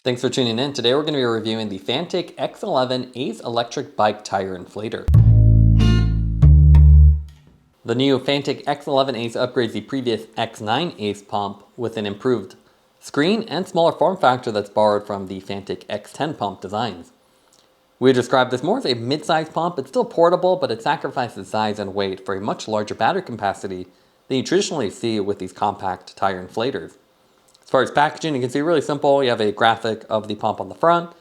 Thanks for tuning in. Today we're going to be reviewing the Fanttik X11 Ace electric bike tire inflator. The new Fanttik X11 Ace upgrades the previous X9 Ace pump with an improved screen and smaller form factor that's borrowed from the Fanttik X10 pump designs. We describe this more as a mid-sized pump. It's still portable, but it sacrifices size and weight for a much larger battery capacity than you traditionally see with these compact tire inflators. As far as packaging, you can see really simple. You have a graphic of the pump on the front,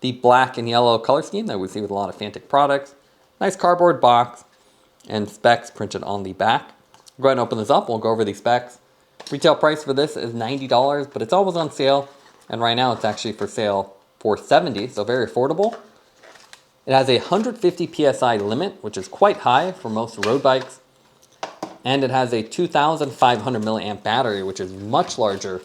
the black and yellow color scheme that we see with a lot of Fanttik products, nice cardboard box, and specs printed on the back. Go ahead and open this up. We'll go over the specs. Retail price for this is $90, but it's always on sale, and right now it's actually for sale for $70, so very affordable. It has a 150 PSI limit, which is quite high for most road bikes, and it has a 2,500 milliamp battery, which is much larger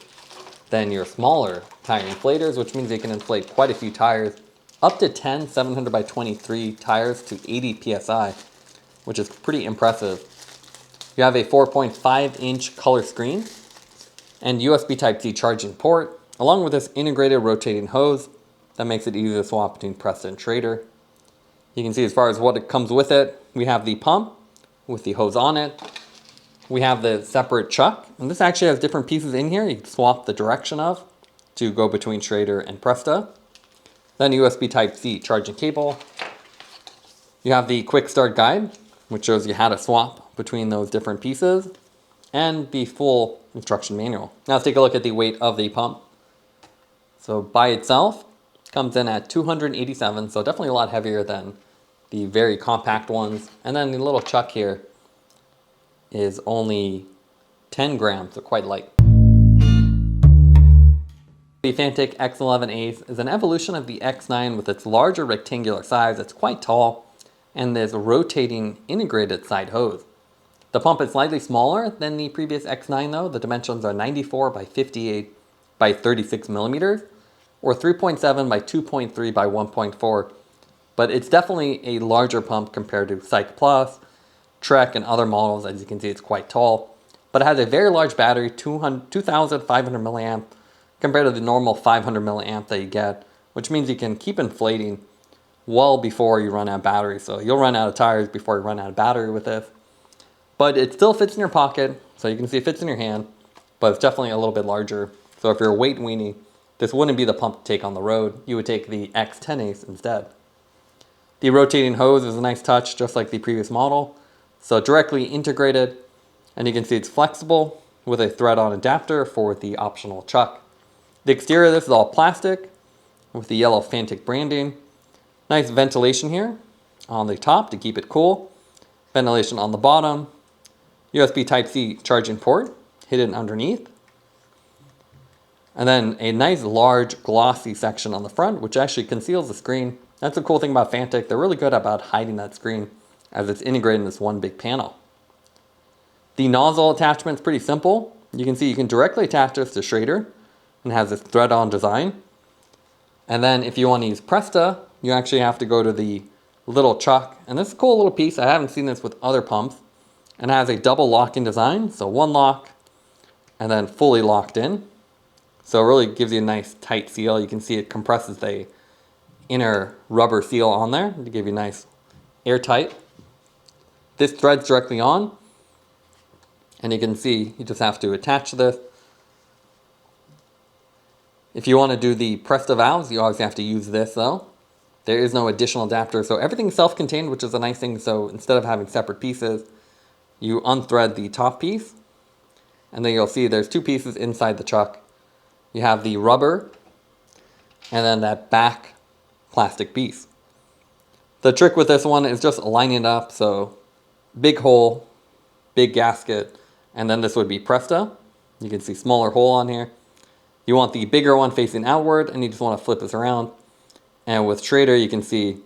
than your smaller tire inflators, which means you can inflate quite a few tires, up to 10 700 by 23 tires to 80 PSI, which is pretty impressive. You have a 4.5-inch color screen and USB Type-C charging port, along with this integrated rotating hose that makes it easy to swap between Presta and Schrader. You can see as far as what it comes with it, we have the pump with the hose on it. We have the separate chuck, and this actually has different pieces in here you can swap the direction of to go between Schrader and Presta. Then USB Type-C charging cable. You have the quick start guide, which shows you how to swap between those different pieces, and the full instruction manual. Now let's take a look at the weight of the pump. So by itself, it comes in at 287, so definitely a lot heavier than the very compact ones. And then the little chuck here is only 10 grams, so quite light. The Fanttik X11 Ace is an evolution of the X9 with its larger rectangular size. It's quite tall, and there's a rotating integrated side hose. The pump is slightly smaller than the previous X9 though. The dimensions are 94 by 58 by 36 millimeters, or 3.7 by 2.3 by 1.4. But it's definitely a larger pump compared to CYCPLUS, Trek, and other models. As you can see, it's quite tall, but it has a very large battery, 2,500 milliamp, compared to the normal 500 milliamp that you get, which means you can keep inflating well before you run out of battery. So you'll run out of tires before you run out of battery with this. But it still fits in your pocket, so you can see it fits in your hand, but it's definitely a little bit larger. So if you're a weight weenie, this wouldn't be the pump to take on the road. You would take the X10 Ace instead. The rotating hose is a nice touch, just like the previous model. So directly integrated, and you can see it's flexible with a thread-on adapter for the optional chuck. The exterior of this is all plastic with the yellow Fanttik branding. Nice ventilation here on the top to keep it cool. Ventilation on the bottom. USB Type-C charging port hidden underneath. And then a nice large glossy section on the front, which actually conceals the screen. That's the cool thing about Fanttik. They're really good about hiding that screen as it's integrated in this one big panel. The nozzle attachment is pretty simple. You can see you can directly attach this to Schrader and has this thread-on design. And then if you want to use Presta, you actually have to go to the little chuck. And this is a cool little piece. I haven't seen this with other pumps. And it has a double locking design. So one lock and then fully locked in. So it really gives you a nice tight seal. You can see it compresses the inner rubber seal on there to give you a nice airtight. This threads directly on, and you can see you just have to attach this. If you want to do the Presta valves, you always have to use this though. There is no additional adapter, so everything's self-contained, which is a nice thing. So instead of having separate pieces, you unthread the top piece, and then you'll see there's two pieces inside the chuck. You have the rubber, and then that back plastic piece. The trick with this one is just lining it up, so big hole, big gasket, and then this would be Presta. You can see smaller hole on here. You want the bigger one facing outward, and you just want to flip this around. And with Schrader, you can see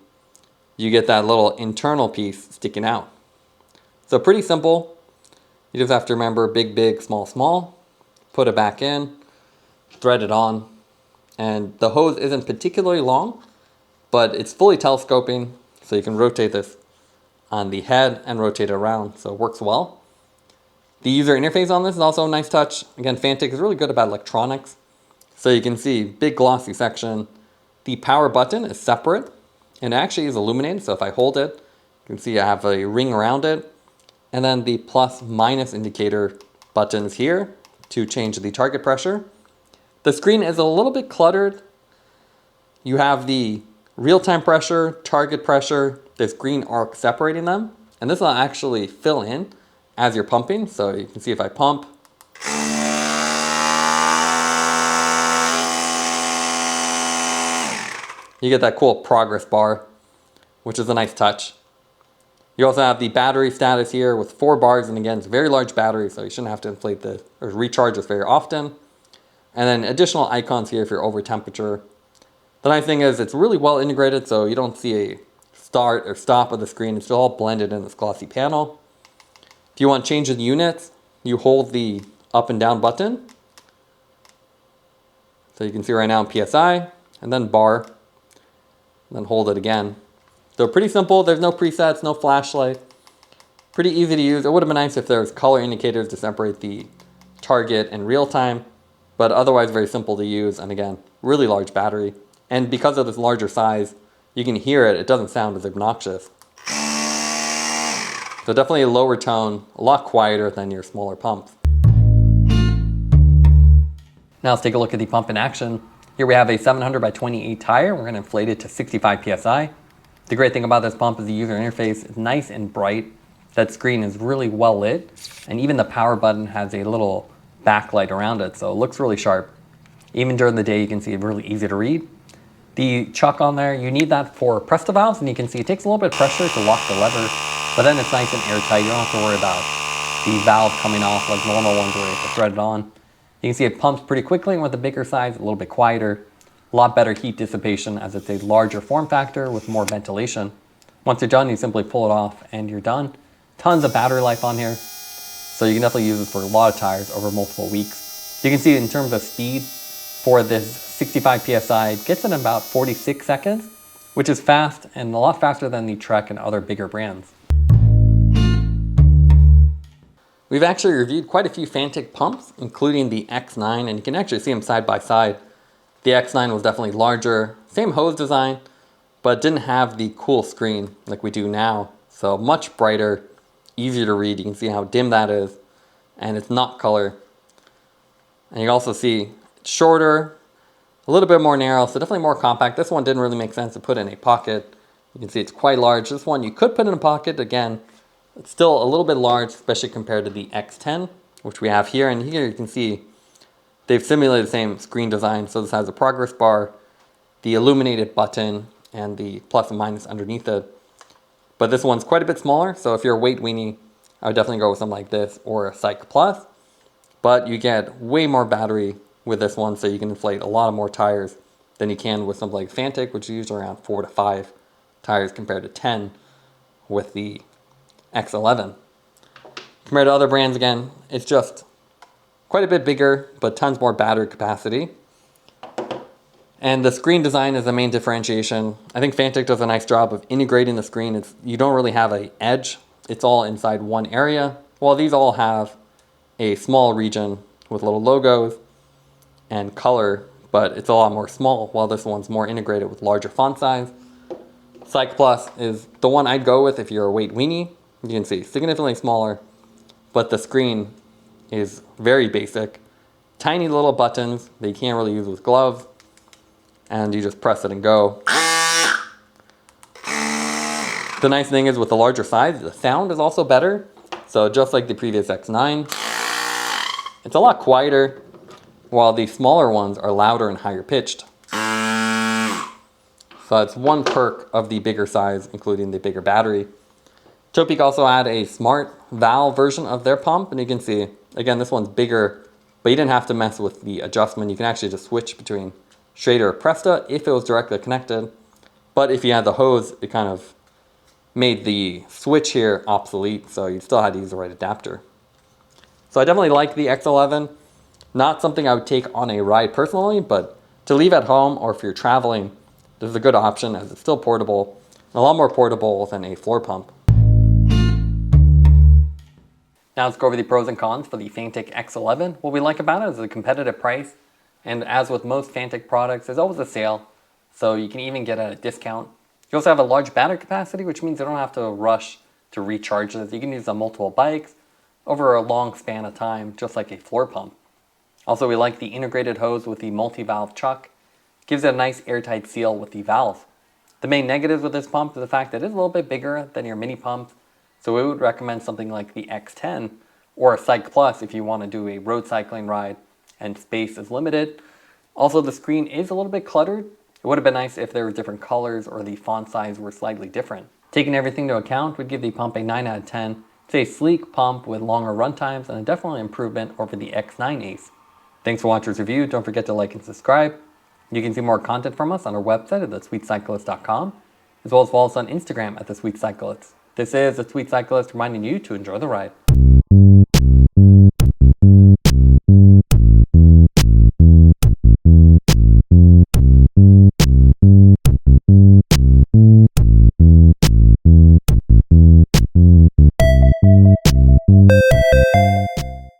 you get that little internal piece sticking out. So pretty simple. You just have to remember big, big, small, small. Put it back in, thread it on, and the hose isn't particularly long, but it's fully telescoping, so you can rotate this on the head and rotate it around, so it works well. The user interface on this is also a nice touch. Again, Fanttik is really good about electronics, So you can see big glossy section. The power button is separate and actually is illuminated. So if I hold it, you can see I have a ring around it. And then the plus minus indicator buttons here to change the target pressure. The screen is a little bit cluttered. You have the real-time pressure, target pressure, this green arc separating them. And this will actually fill in as you're pumping. So you can see if I pump, you get that cool progress bar, which is a nice touch. You also have the battery status here with 4 bars, and again, it's a very large battery, so you shouldn't have to inflate this or recharge this very often. And then additional icons here if you're over temperature. The nice thing is it's really well integrated, so you don't see a start or stop of the screen. It's all blended in this glossy panel. If you want to change the units, you hold the up and down button. So you can see right now in PSI, and then bar, and then hold it again. So pretty simple. There's no presets, no flashlight. Pretty easy to use. It would have been nice if there was color indicators to separate the target and real time, but otherwise very simple to use. And again, really large battery. And because of this larger size, you can hear it. It doesn't sound as obnoxious. So definitely a lower tone, a lot quieter than your smaller pumps. Now let's take a look at the pump in action. Here we have a 700 by 28 tire. We're going to inflate it to 65 PSI. The great thing about this pump is the user interface is nice and bright. That screen is really well lit, and even the power button has a little backlight around it, so it looks really sharp. Even during the day, you can see it's really easy to read. The chuck on there, you need that for Presta valves, and you can see it takes a little bit of pressure to lock the lever, but then it's nice and airtight. You don't have to worry about the valve coming off like normal ones where it's threaded on. You can see it pumps pretty quickly, and with the bigger size, a little bit quieter. A lot better heat dissipation as it's a larger form factor with more ventilation. Once you're done, you simply pull it off and you're done. Tons of battery life on here, so you can definitely use it for a lot of tires over multiple weeks. You can see in terms of speed for this 65 PSI, it gets in about 46 seconds, which is fast and a lot faster than the Trek and other bigger brands. We've actually reviewed quite a few Fanttik pumps, including the X9, and you can actually see them side by side. The X9 was definitely larger, same hose design, but didn't have the cool screen like we do now. So much brighter, easier to read. You can see how dim that is, and it's not color. And you also see it's shorter, a little bit more narrow, so definitely more compact. This one didn't really make sense to put in a pocket. You can see it's quite large. This one you could put in a pocket. Again, it's still a little bit large, especially compared to the X10, which we have here. And here you can see they've simulated the same screen design. So this has a progress bar, the illuminated button, and the plus and minus underneath it. But this one's quite a bit smaller. So if you're a weight weenie, I would definitely go with something like this or a CYCPLUS. But you get way more battery with this one, so you can inflate a lot of more tires than you can with something like Fanttik, which is usually around 4 to 5 tires compared to 10 with the X11. Compared to other brands, again, it's just quite a bit bigger, but tons more battery capacity. And the screen design is the main differentiation. I think Fanttik does a nice job of integrating the screen. You don't really have an edge. It's all inside one area. While these all have a small region with little logos and color, but it's a lot more small, while this one's more integrated with larger font size. CYCPLUS is the one I'd go with if you're a weight weenie. You can see significantly smaller, but the screen is very basic. Tiny little buttons that you can't really use with gloves, and you just press it and go. The nice thing is with the larger size, the sound is also better. So just like the previous X9, it's a lot quieter, while the smaller ones are louder and higher pitched. So it's one perk of the bigger size, including the bigger battery. Topeak also had a smart valve version of their pump, and you can see, again, this one's bigger, but you didn't have to mess with the adjustment. You can actually just switch between Schrader or Presta if it was directly connected. But if you had the hose, it kind of made the switch here obsolete, so you still had to use the right adapter. So I definitely like the X11. Not something I would take on a ride personally, but to leave at home or if you're traveling, this is a good option as it's still portable, a lot more portable than a floor pump. Now let's go over the pros and cons for the Fanttik X11. What we like about it is the competitive price And as with most Fanttik products, there's always a sale, so you can even get a discount. You also have a large battery capacity, which means you don't have to rush to recharge this. You can use on multiple bikes over a long span of time, just like a floor pump. Also, we like the integrated hose with the multi-valve chuck. Gives it a nice airtight seal with the valve. The main negatives with this pump is the fact that it is a little bit bigger than your mini pump, so we would recommend something like the X10 or a CYCPLUS if you want to do a road cycling ride and space is limited. Also, the screen is a little bit cluttered. It would have been nice if there were different colors or the font size were slightly different. Taking everything into account, we'd give the pump a 9 out of 10. It's a sleek pump with longer run times and definitely an improvement over the X9 Ace. Thanks for watching this review. Don't forget to like and subscribe. You can see more content from us on our website at thesweetcyclist.com, as well as follow us on Instagram at thesweetcyclist. This is The Sweet Cyclist reminding you to enjoy the ride.